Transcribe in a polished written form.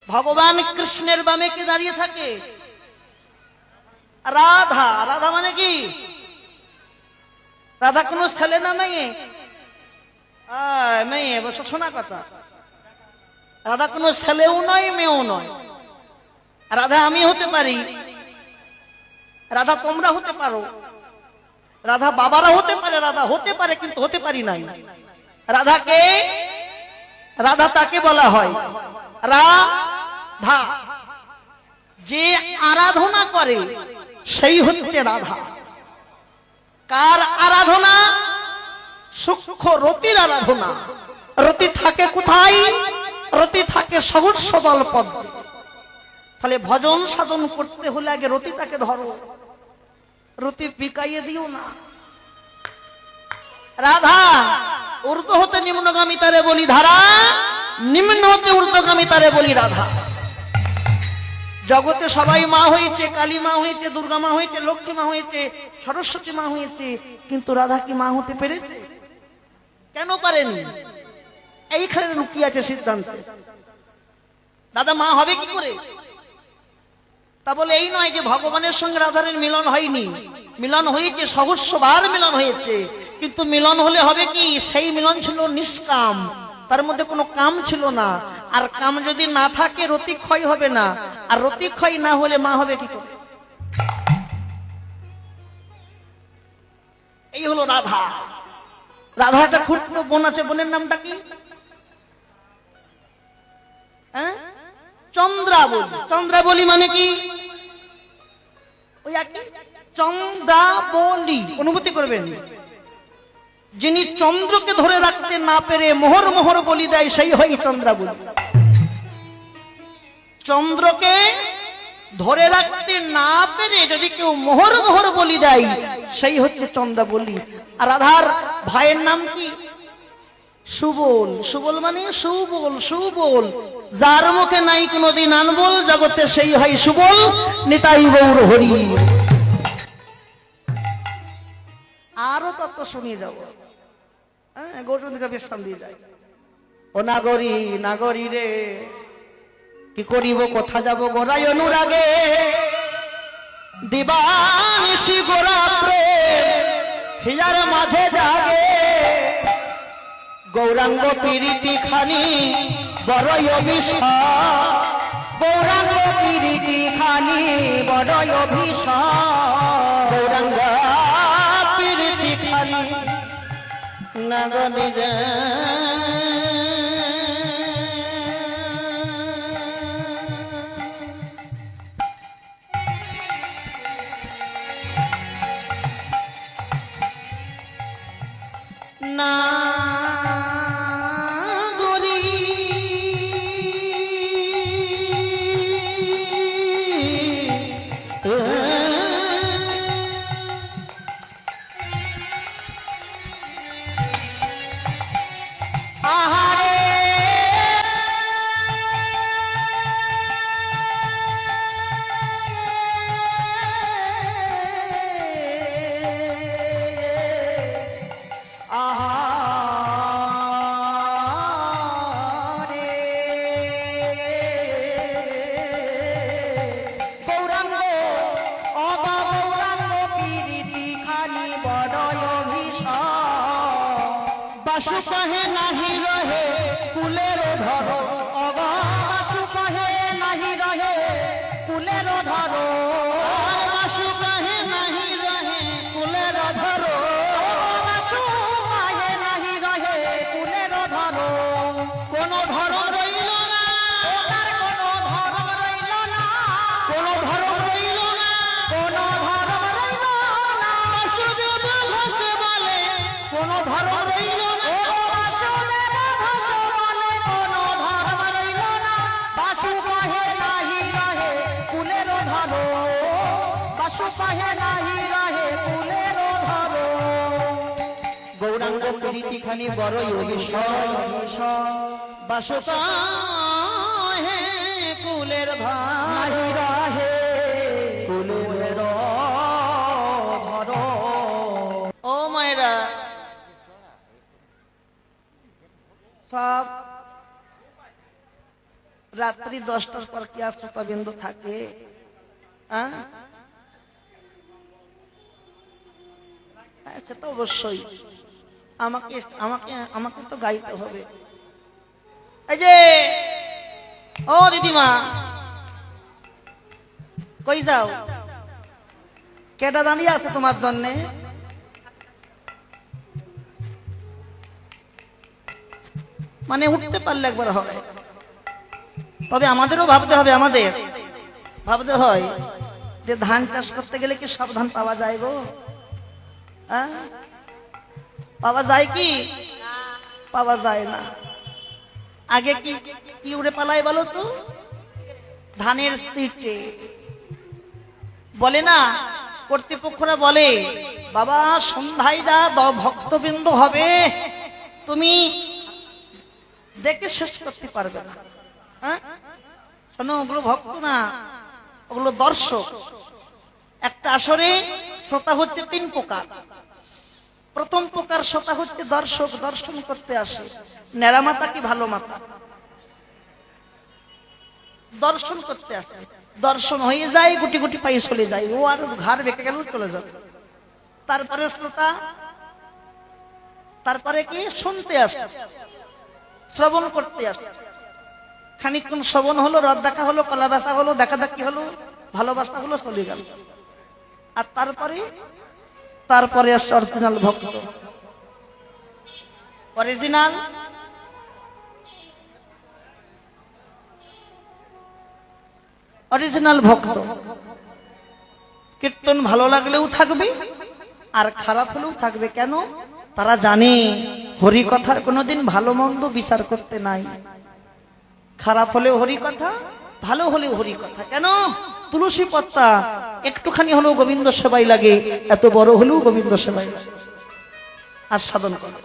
ভগবান কৃষ্ণের বামে কে দাঁড়িয়ে থাকে? রাধা। রাধা মানে কি? রাধা কোন ছেলে না মেয়ে? মেয়ে, বসে শোনা কথা। রাধা কোন ছেলেও নয়, মেয়েও নয়। রাধা আমি হতে পারি, রাধা তোমরা হতে পারো, রাধা বাবারা হতে পারে, রাধা হতে পারে, কিন্তু হতে পারি নাই। রাধাকে, রাধা তাকে বলা হয় রাধা। যে আরাধনা করে সেই হচ্ছে রাধা। কার আরাধনা? সূক্ষ্ম রতির আরাধনা। রতি থাকে কোথায়? রতি থাকে সহজ সদল পদ। তাহলে ভজন সাধন করতে হলে আগে রতিটাকে ধরো, রতি পিকাইয়ে দিও না। রাধা ঊর্ধ্ব হতে নিম্নগামী তারে বলি ধারা, নিম্ন হতে ঊর্ধ্বগামী তারে বলি রাধা। জগতে সবাই মা হয়েছে, কালী মা হয়েছে, দুর্গা মা হয়েছে, লক্ষ্মী মা হয়েছে, সরস্বতী মা হয়েছে, কিন্তু রাধা কি মা হতে পেরেছে? কেন পারেনি? এইখানে লুকিয়ে আছে সিদ্ধান্ত। রাধা মা হবে কি করে? তা বলে এই নয় যে ভগবানের সঙ্গে রাধারের মিলন হয়নি। মিলন হয়েছে, সহস্রবার মিলন হয়েছে, কিন্তু মিলন হলে হবে কি? সেই মিলন ছিল নিষ্কাম, তার মধ্যে কোনো কাম ছিল না। আর কাম যদি না থাকে রতিক্ষয় হবে না, আর রতিক্ষয় না হলে মা হবে কি করে? এই হলো রাধা। রাধা একটা খুঁড়তো বোন আছে, বোনের নামটা কি? চন্দ্রাবলী। চন্দ্রাবলী মানে কি? ওই একই চন্দ্রাবলী। অনুভূতি করবেন, যিনি চন্দ্রকে ধরে রাখতে না পেরে মোহর মোহর বলি দেয়, সেই হয় চন্দ্রাবলী। চন্দ্রকে ধরে রাখতে না পেরে যদি কেউ মোহর মোহর বলি দেয়, সেই হচ্ছে চন্দ্রাবলী। আর রাধার ভাইয়ের নাম কি? সুবল। সুবল মানে সুবল, সুবল। যার মুখে নাই কোনদিন আনবল, জগতে সেই হয় সুবল, নিতাই গৌর হরি। আরো তত্ত্ব শুনিয়ে যাবো, গৌরদিকে বিশ্রাম দিয়ে যায়। ও নাগরী, নাগরী রে, কি করিব, কোথা যাব গোরাই অনুরাগে, দিবানিশি গোরাত্রে হিয়ার মাঝে জাগে, গৌরাঙ্গ পীড়িতি খানি বড়ই অভিশাপ, গৌরাঙ্গ পীড়িতি খানি বড়ই অভিশাপ, গৌরাঙ্গ পীড়িতি খানি নাগরী রে। বাসু কহে নাহি রহে কুলের ধরো, অগা বাসু কহে নাহি রহে কুলের ধরো, বাসু কহে নাহি রহে কুলের ধরো, বাসু কহে নাহি রহে কুলের ধরো। কোন ধরম রইল না, ওনার কোন ধরম রইল না, কোন ধরম রইল না, কোন ধরম রইল না। বাসুদেব ঘোষে বলে কোন ধরম রইল না, গৌরাঙ্গ প্রীতি খানি বড়ই অভিশাপ, বাসু কহে কুলের ভাই রাহে কুলের ধর। ও মায়েরা, সব রাত্রি 10টার পর কি আর শ্রোতাবিন্দু থাকে? সেটা অবশ্যই আমাকে আমাকে আমাকে তো গাইতে হবে। এই যে ও দিদিমা, কই যাও? কেটা দাঁড়িয়ে আছে তোমার জন্যে? মানে উঠতে পারলে একবার হবে, তবে আমাদেরও ভাবতে হবে, আমাদের ভাবতে হয় যে ধান চাষ করতে গেলে কি সব ধান পাওয়া যায় গো? পাওয়া যায় কি? পাওয়া যায় না। আগে কি কি উড়ে পালায় বলো তো? ধানের সিটে বলে না, কর্তৃপক্ষরা বলে বাবা সন্ধ্যায় যা ভক্তবৃন্দ হবে তুমি দেখে শেষ করতে পারবে না। শোনো, ওগুলো ভক্ত না, ওগুলো দর্শক। একটা আসরে শ্রোতা হচ্ছে 3 প্রকার। প্রথম প্রকার শ্রোতা হচ্ছে দর্শক, দর্শন করতে আসে। ন্যাড়া মাতা কি ভালো মাতা? দর্শন করতে আসে, দর্শন হয়ে যায়, গুটি গুটি পায়ে চলে যায়, ও আর ঘাড় বেঁকে গেল চলে যাবে। তারপরে শ্রোতা, তারপরে কি শুনতে আসে, শ্রবণ করতে আসে। খানিকক্ষণ শ্রবণ হলো, রদ দেখা হলো, কলা বাসা হলো, দেখা দেখি হলো, ভালোবাসা হলো, চলে গেল। আর তারপরে আসছে অরিজিনাল ভক্ত। অরিজিনাল ভক্ত কীর্তন ভালো লাগলেও থাকবে আর খারাপ হলেও থাকবে। কেন? তারা জানে হরি কথার কোনোদিন ভালো মন্দ বিচার করতে নাই। খারাপ হলেও হরি কথা, ভালো হলেও হরি কথা। কেন? তুলসী পত্তা একটুখানি হলেও গোবিন্দ সেবাই লাগে, এত বড় হলেও গোবিন্দ সেবাই লাগে। আর সাধন করে